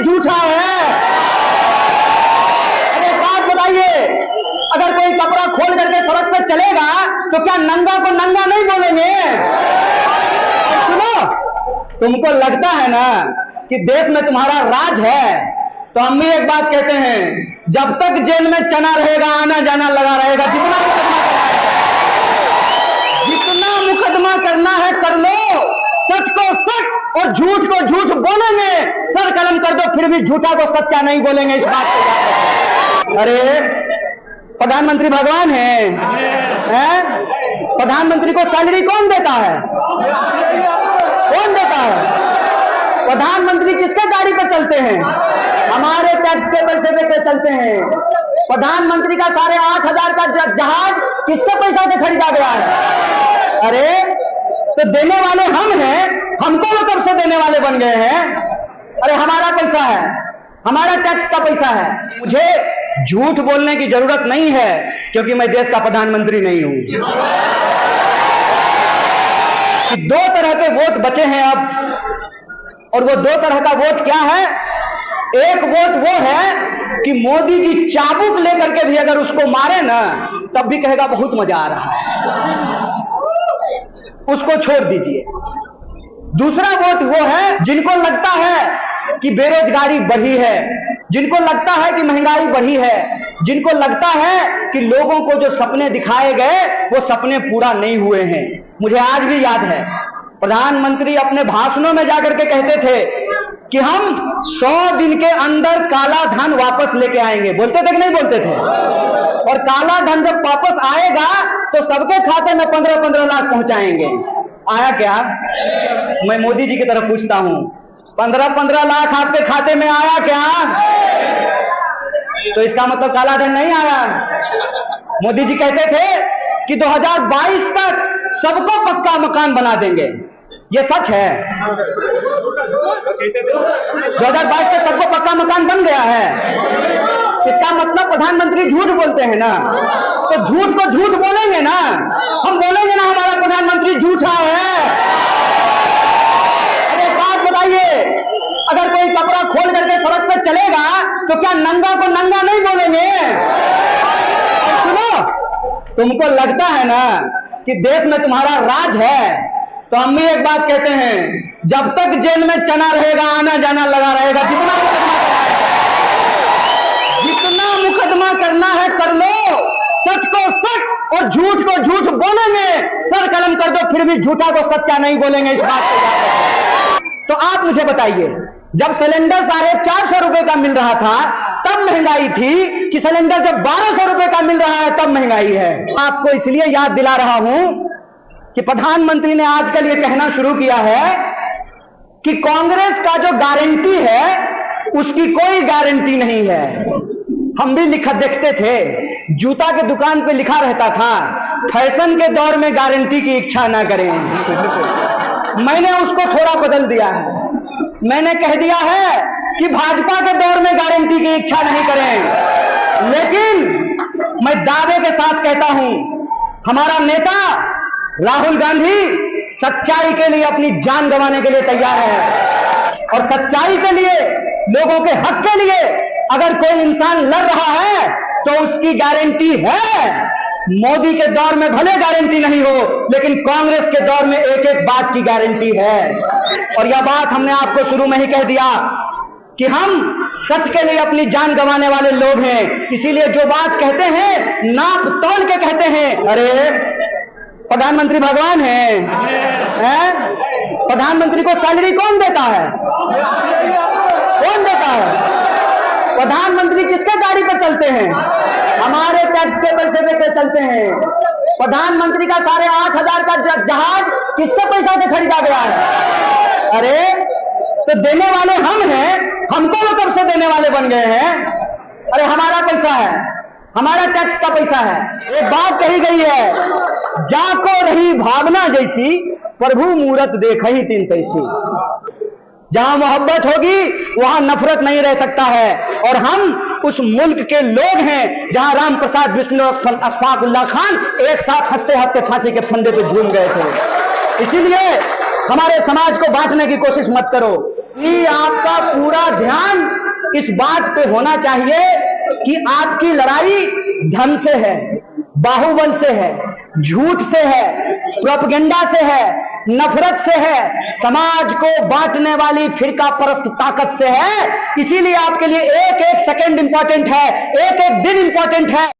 झूठा है। अरे बात बताइए, अगर कोई कपड़ा खोल करके सड़क पे चलेगा तो क्या नंगा को नंगा नहीं बोलेंगे? सुनो, तुमको लगता है ना कि देश में तुम्हारा राज है, तो हम भी एक बात कहते हैं, जब तक जेल में चना रहेगा आना जाना लगा रहेगा। जितना मुकदमा करना है कर लो, सच को सच और झूठ को झूठ बोलेंगे, सर कलम कर दो फिर भी झूठा को सच्चा नहीं बोलेंगे। इस बात को अरे प्रधानमंत्री भगवान है? प्रधानमंत्री को सैलरी कौन देता है? कौन देता है? प्रधानमंत्री किसके गाड़ी पे चलते हैं? हमारे टैक्स के पैसे पे चलते हैं। प्रधानमंत्री का 8,500 का जहाज किसके पैसा से खरीदा गया है? अरे तो देने वाले हम हैं, हमको वो कब से देने वाले बन गए हैं? अरे हमारा पैसा है, हमारा टैक्स का पैसा है। मुझे झूठ बोलने की जरूरत नहीं है क्योंकि मैं देश का प्रधानमंत्री नहीं हूं। कि 2 तरह के वोट बचे हैं अब, और वो 2 तरह का वोट क्या है? एक वोट वो है कि मोदी जी चाबुक लेकर के भी अगर उसको मारे ना तब भी कहेगा बहुत मजा आ रहा है, उसको छोड़ दीजिए। दूसरा वोट वो है जिनको लगता है कि बेरोजगारी बढ़ी है, जिनको लगता है कि महंगाई बढ़ी है, जिनको लगता है कि लोगों को जो सपने दिखाए गए वो सपने पूरा नहीं हुए हैं। मुझे आज भी याद है, प्रधानमंत्री अपने भाषणों में जाकर के कहते थे कि हम 100 दिन के अंदर काला धन वापस लेके आएंगे। बोलते थे कि नहीं बोलते थे? और काला धन जब वापस आएगा तो सबके खाते में 15-15 लाख पहुंचाएंगे। आया क्या? मैं मोदी जी की तरफ पूछता हूं, 15-15 लाख आपके खाते में आया क्या? तो इसका मतलब काला धन नहीं आया। मोदी जी कहते थे कि 2022 तक सबको पक्का मकान बना देंगे। ये सच है? 2022 तक सबको पक्का मकान बन गया है। इसका मतलब प्रधानमंत्री झूठ बोलते हैं ना, तो झूठ को झूठ बोलेंगे ना, हम बोलेंगे ना हमारा प्रधानमंत्री झूठा है। अरे बात बताइए, अगर कोई कपड़ा खोल करके सड़क पे चलेगा तो क्या नंगा को नंगा नहीं बोलेंगे? सुनो, तुमको लगता है ना कि देश में तुम्हारा राज है, तो हम भी एक बात कहते हैं, जब तक जेल में चना रहेगा आना जाना लगा रहेगा। जितना मुकदमा करना है कर लो, सच को सच और झूठ को झूठ बोलेंगे, सर कलम कर दो फिर भी झूठा को सच्चा नहीं बोलेंगे। इस बात को तो आप मुझे बताइए, जब सिलेंडर 450 रुपए का मिल रहा था तब महंगाई थी, कि सिलेंडर जब 1200 रुपए का मिल रहा है तब महंगाई है? आपको इसलिए याद दिला रहा हूं कि प्रधानमंत्री ने आजकल यह कहना शुरू किया है कि कांग्रेस का जो गारंटी है उसकी कोई गारंटी नहीं है। हम भी लिखा देखते थे, जूता के दुकान पे लिखा रहता था, फैशन के दौर में गारंटी की इच्छा ना करें। मैंने उसको थोड़ा बदल दिया है, मैंने कह दिया है कि भाजपा के दौर में गारंटी की इच्छा नहीं करें। लेकिन मैं दावे के साथ कहता हूं, हमारा नेता राहुल गांधी सच्चाई के लिए अपनी जान गंवाने के लिए तैयार है, और सच्चाई के लिए, लोगों के हक के लिए अगर कोई इंसान लड़ रहा है तो उसकी गारंटी है। मोदी के दौर में भले गारंटी नहीं हो, लेकिन कांग्रेस के दौर में एक एक बात की गारंटी है। और यह बात हमने आपको शुरू में ही कह दिया कि हम सच के लिए अपनी जान गंवाने वाले लोग हैं, इसीलिए जो बात कहते हैं नाप तोल के कहते हैं। अरे प्रधानमंत्री भगवान है? प्रधानमंत्री को सैलरी कौन देता है? कौन देता है? प्रधानमंत्री किसके गाड़ी पे चलते हैं? हमारे टैक्स के पैसे पे चलते हैं। प्रधानमंत्री का 8,500 का जहाज किसके पैसा से खरीदा गया है? अरे तो देने वाले हम हैं, हमको वो कब से देने वाले बन गए हैं? अरे हमारा पैसा है, हमारा टैक्स का पैसा है। एक बात कही गई है, जाको रही भावना जैसी, प्रभु मूरत देख ही तीन तैसी। जहां मोहब्बत होगी वहां नफरत नहीं रह सकता है, और हम उस मुल्क के लोग हैं जहां राम प्रसाद बिस्मिल और अशफाक उल्लाह खान एक साथ हंसते हंसते फांसी के फंदे पे झूम गए थे। इसीलिए हमारे समाज को बांटने की कोशिश मत करो। कि आपका पूरा ध्यान इस बात पे होना चाहिए कि आपकी लड़ाई धन से है, बाहुबल से है, झूठ से है, प्रोपेगेंडा से है, नफरत से है, समाज को बांटने वाली फिरका परस्त ताकत से है। इसीलिए आपके लिए एक एक सेकंड इंपॉर्टेंट है, एक एक दिन इंपॉर्टेंट है।